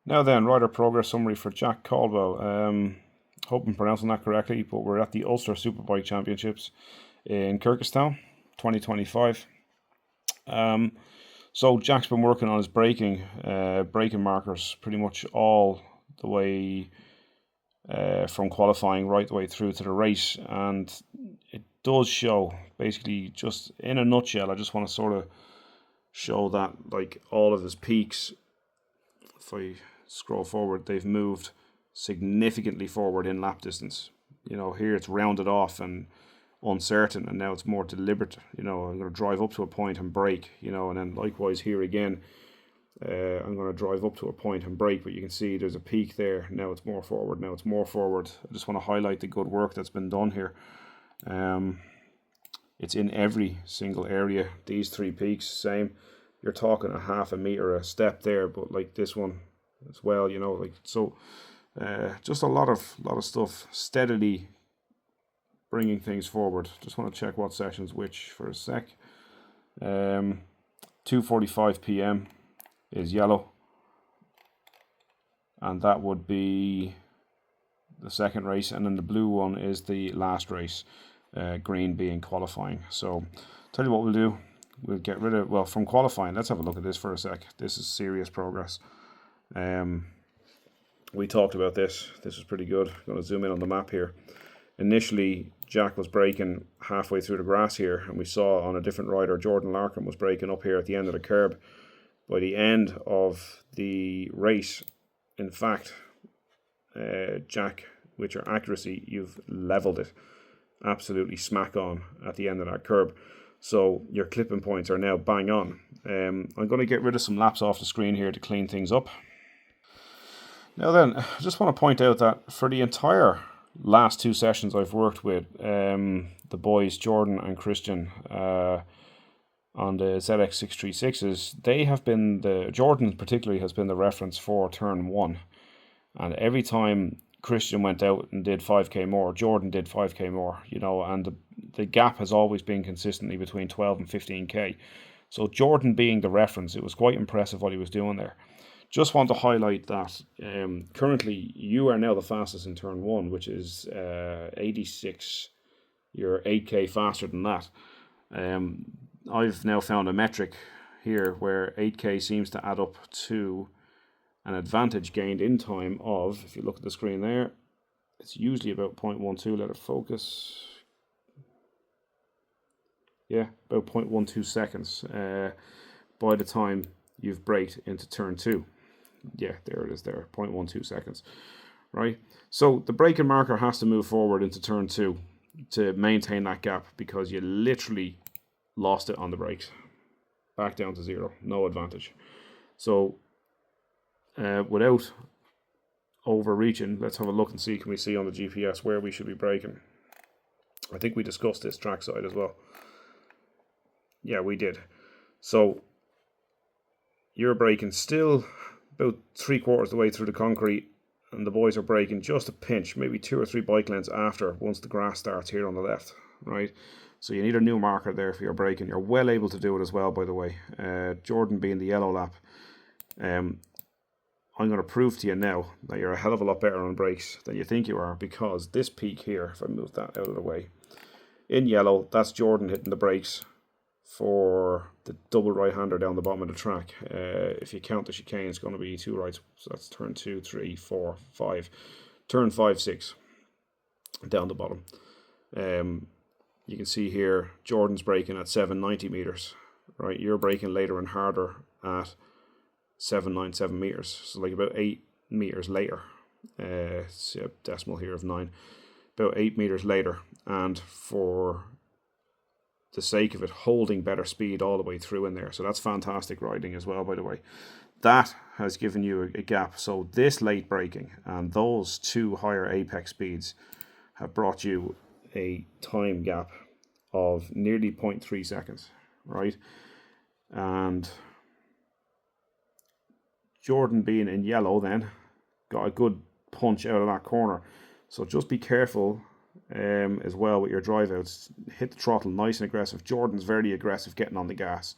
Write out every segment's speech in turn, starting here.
Now then, rider progress summary for Jack Caldwell. Hope I'm pronouncing that correctly, but we're at the Ulster Superbike Championships in Kirkistown, 2025. So Jack's been working on his braking markers pretty much all the way from qualifying right the way through to the race, and it does show. Basically, just in a nutshell, I just want to sort of show that like all of his peaks, if I scroll forward, they've moved significantly forward in lap distance. Here it's rounded off and uncertain, and now it's more deliberate. I'm going to drive up to a point and brake, and then likewise here again, I'm going to drive up to a point and brake, but you can see there's a peak there. Now it's more forward. I just want to highlight the good work that's been done here. It's in every single area. These three peaks, same. You're talking a half a meter a step there, but like this one as well, just a lot of stuff steadily bringing things forward. Just want to check what session's which for a sec. 2:45 p.m. is yellow, and that would be the second race, and then the blue one is the last race, green being qualifying. So tell you what we'll do, we'll get rid of, from qualifying, let's have a look at this for a sec. This is serious progress. We talked about this is pretty good. I'm going to zoom in on the map here. Initially Jack was braking halfway through the grass here, and we saw on a different rider Jordan Larkin was braking up here at the end of the curb. By the end of the race, in fact, Jack, with your accuracy, you've leveled it absolutely smack on at the end of that curb. So your clipping points are now bang on. I'm going to get rid of some laps off the screen here to clean things up. Now then, I just want to point out that for the entire last two sessions I've worked with the boys, Jordan and Christian, on the ZX636s, they have been Jordan particularly has been the reference for turn one. And every time Christian went out and did 5k more, Jordan did 5k more, and the gap has always been consistently between 12 and 15k. So Jordan being the reference, it was quite impressive what he was doing there. Just want to highlight that currently you are now the fastest in turn one, which is 86. You're 8k faster than that. I've now found a metric here where 8k seems to add up to an advantage gained in time of, if you look at the screen there, it's usually about 0.12, let it focus. Yeah, about 0.12 seconds by the time you've braked into turn two. Yeah, there it is there, 0.12 seconds, right? So the braking marker has to move forward into turn two to maintain that gap, because you literally lost it on the brakes. Back down to zero, no advantage. So without overreaching, let's have a look and see, can we see on the GPS where we should be braking? I think we discussed this trackside as well. Yeah, we did. So you're braking still about 3/4 of the way through the concrete, and the boys are braking just a pinch, maybe 2 or 3 bike lengths after, once the grass starts here on the left, right? So you need a new marker there for your braking. You're well able to do it as well, by the way. Jordan being the yellow lap. I'm going to prove to you now that you're a hell of a lot better on brakes than you think you are, because this peak here, if I move that out of the way, in yellow, that's Jordan hitting the brakes for the double right-hander down the bottom of the track. If you count the chicane, it's going to be 2 rights. So that's turn 2, 3, 4, 5. Turn 5, 6 down the bottom. You can see here Jordan's braking at 790 meters, right? You're braking later and harder at 797 meters, so like about 8 meters later. It's a decimal here of 9. About 8 meters later, and for the sake of it, holding better speed all the way through in there. So that's fantastic riding as well, by the way. That has given you a gap. So this late braking and those 2 higher apex speeds have brought you a time gap of nearly 0.3 seconds, right? And Jordan being in yellow then got a good punch out of that corner. So just be careful as well with your drive outs. Hit the throttle nice and aggressive. Jordan's very aggressive getting on the gas,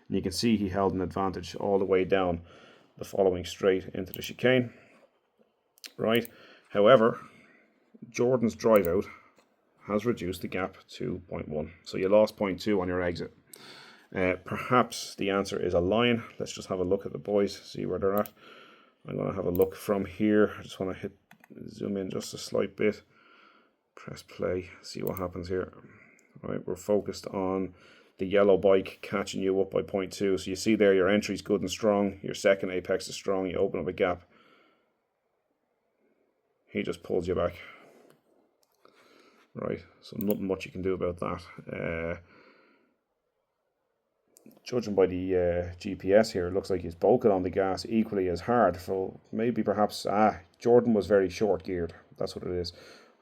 and you can see he held an advantage all the way down the following straight into the chicane, right? However, Jordan's drive out has reduced the gap to 0.1, so you lost 0.2 on your exit. Perhaps the answer is a line. Let's just have a look at the boys, see where they're at. I'm going to have a look from here. I just want to zoom in just a slight bit, press play, see what happens here. Right, we're focused on the yellow bike catching you up by 0.2. So you see there your entry's good and strong, your second apex is strong, you open up a gap. He just pulls you back. Right, so nothing much you can do about that. Judging by the GPS here, it looks like he's bulking on the gas equally as hard. So maybe perhaps, Jordan was very short geared. That's what it is.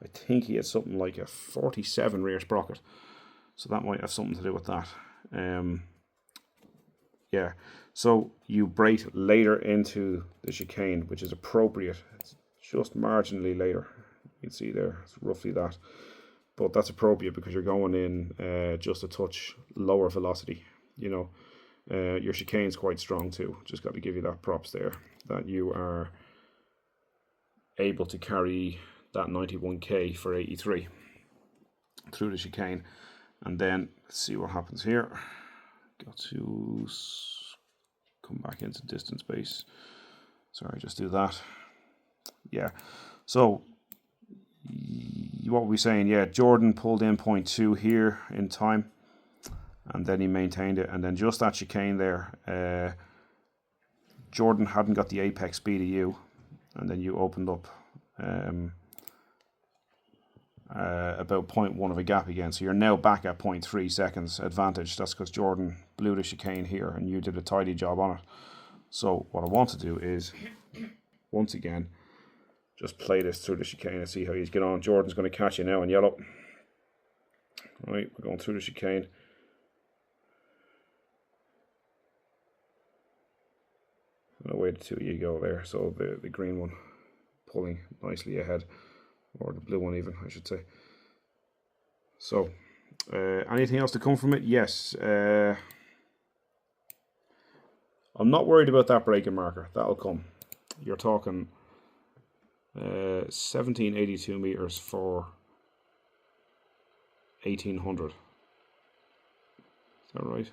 I think he had something like a 47 rear sprocket. So that might have something to do with that. Yeah, so you brake later into the chicane, which is appropriate. It's just marginally later. You can see there, it's roughly that. But that's appropriate because you're going in just a touch lower velocity. You know, your chicane's quite strong too. Just got to give you that props there, that you are able to carry that 91k for 83 through the chicane. And then let's see what happens here. Got to come back into distance base. Sorry, just do that. Yeah, so what were we saying? Yeah, Jordan pulled in 0.2 here in time, and then he maintained it. And then just that chicane there, Jordan hadn't got the apex speed of you, and then you opened up about 0.1 of a gap again. So you're now back at 0.3 seconds advantage. That's because Jordan blew the chicane here and you did a tidy job on it. So what I want to do is, once again, just play this through the chicane and see how he's getting on. Jordan's going to catch you now in yellow. Right, we're going through the chicane. And away the two of you go there. So the green one pulling nicely ahead, or the blue one even, I should say. So, anything else to come from it? Yes. I'm not worried about that braking marker. That'll come. You're talking 1782 meters for 1800. Is that right?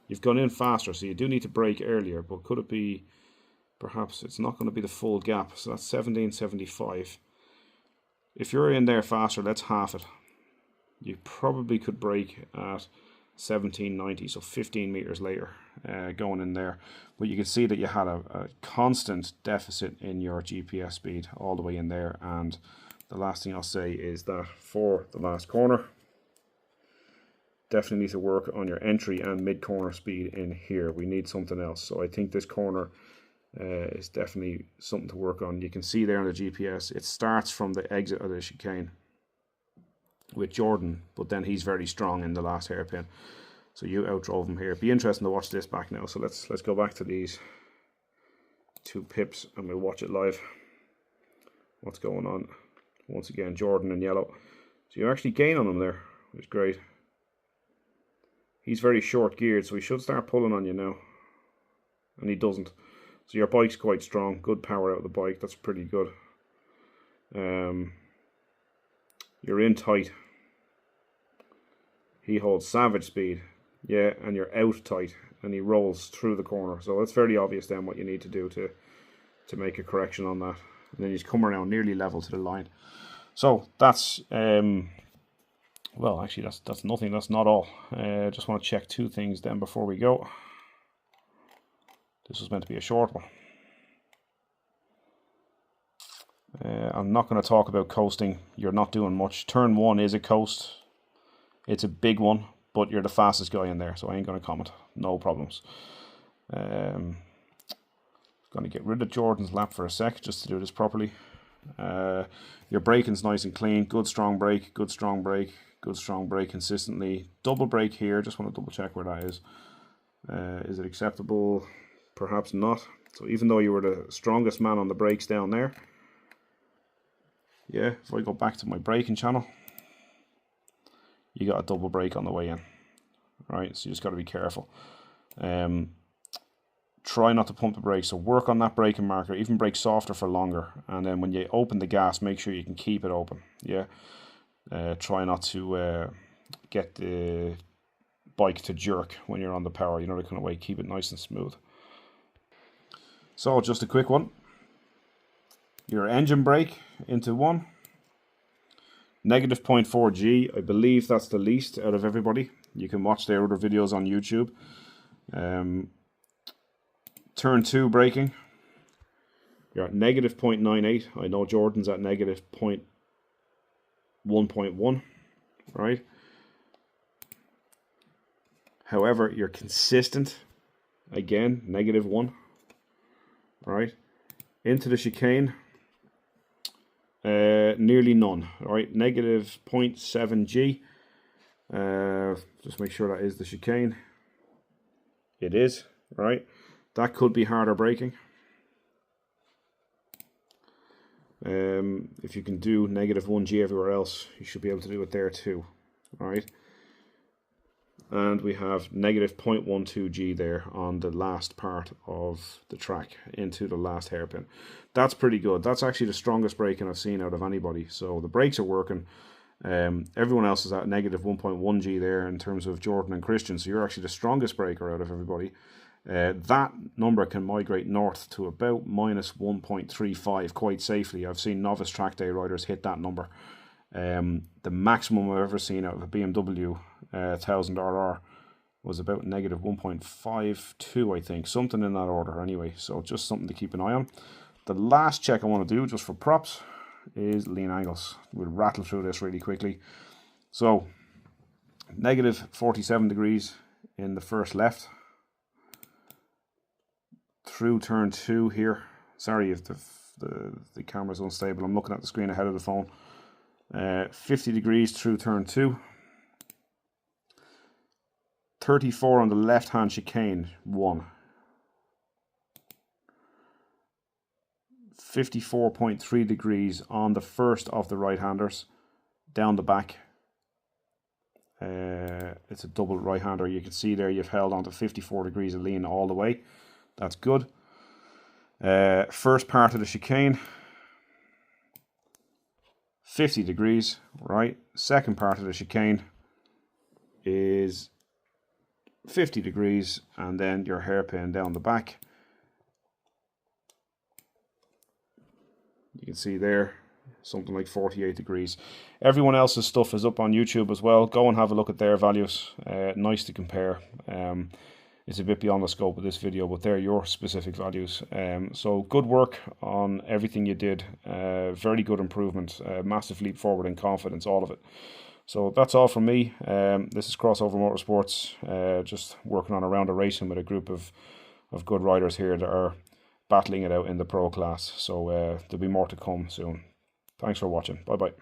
You've gone in faster, so you do need to brake earlier, but could it be, perhaps it's not going to be the full gap, so that's 1775. If you're in there faster, let's half it. You probably could brake at 1790, so 15 meters later, going in there. But you can see that you had a constant deficit in your GPS speed all the way in there. And the last thing I'll say is that for the last corner, definitely need to work on your entry and mid-corner speed in here. We need something else. So I think this corner is definitely something to work on. You can see there on the GPS, it starts from the exit of the chicane with Jordan, but then he's very strong in the last hairpin. So you outdrove him here. It'd be interesting to watch this back now. So let's go back to these two pips and we'll watch it live. What's going on? Once again, Jordan in yellow. So you actually gain on him there, which is great. He's very short geared, so he should start pulling on you now. And he doesn't. So your bike's quite strong. Good power out of the bike. That's pretty good. You're in tight. He holds savage speed. Yeah, and you're out tight. And he rolls through the corner. So it's very obvious then what you need to do to make a correction on that. And then he's come around nearly level to the line. So that's... well, actually, that's nothing. That's not all. Just want to check two things then before we go. This was meant to be a short one. I'm not going to talk about coasting. You're not doing much. Turn 1 is a coast. It's a big one, but you're the fastest guy in there, so I ain't going to comment. No problems. Going to get rid of Jordan's lap for a sec, just to do this properly. Your braking's nice and clean. Good strong brake, good strong brake, good strong brake consistently. Double brake here. Just want to double check where that is. Is it acceptable? Perhaps not. So even though you were the strongest man on the brakes down there, yeah, if I go back to my braking channel, you got a double brake on the way in. Right, so you just got to be careful. try not to pump the brakes. So work on that braking marker, even brake softer for longer. And then when you open the gas, make sure you can keep it open. Yeah. Try not to get the bike to jerk when you're on the power. You know, the kind of way. Keep it nice and smooth. So just a quick one. Your engine brake into 1. Negative 0.4 G. I believe that's the least out of everybody. You can watch their other videos on YouTube. Turn 2 braking. You're at negative 0.98. I know Jordan's at negative 1.1, right? However, you're consistent. Again, negative 1, right? Into the chicane, nearly none, right? Negative 0.7 G. Just make sure that is the chicane. It is, right? That could be harder braking. If you can do negative 1 G everywhere else, you should be able to do it there too. Alright. And we have negative 0.12 G there on the last part of the track into the last hairpin. That's pretty good. That's actually the strongest braking I've seen out of anybody. So the brakes are working. Everyone else is at negative 1.1 G there in terms of Jordan and Christian. So you're actually the strongest braker out of everybody. That number can migrate north to about minus 1.35 quite safely. I've seen novice track day riders hit that number. The maximum I've ever seen out of a BMW 1000RR was about negative 1.52, I think, something in that order anyway. So just something to keep an eye on. The last check I want to do, just for props, is lean angles. We'll rattle through this really quickly. So negative 47 degrees in the first left. Through turn 2 here. Sorry if the camera's unstable. I'm looking at the screen ahead of the phone. 50 degrees through turn 2. 34 on the left hand chicane, 1. 54.3 degrees on the first of the right handers, down the back. It's a double right hander. You can see there you've held on to 54 degrees of lean all the way. That's good. First part of the chicane, 50 degrees, right? Second part of the chicane is 50 degrees, and then your hairpin down the back. You can see there, something like 48 degrees. Everyone else's stuff is up on YouTube as well. Go and have a look at their values. Nice to compare. It's a bit beyond the scope of this video, but they're your specific values. So good work on everything you did. Very good improvement. Massive leap forward in confidence, all of it. So that's all from me. This is Crossover Motorsports. Just working on a round of racing with a group of good riders here that are battling it out in the pro class. So there'll be more to come soon. Thanks for watching. Bye bye.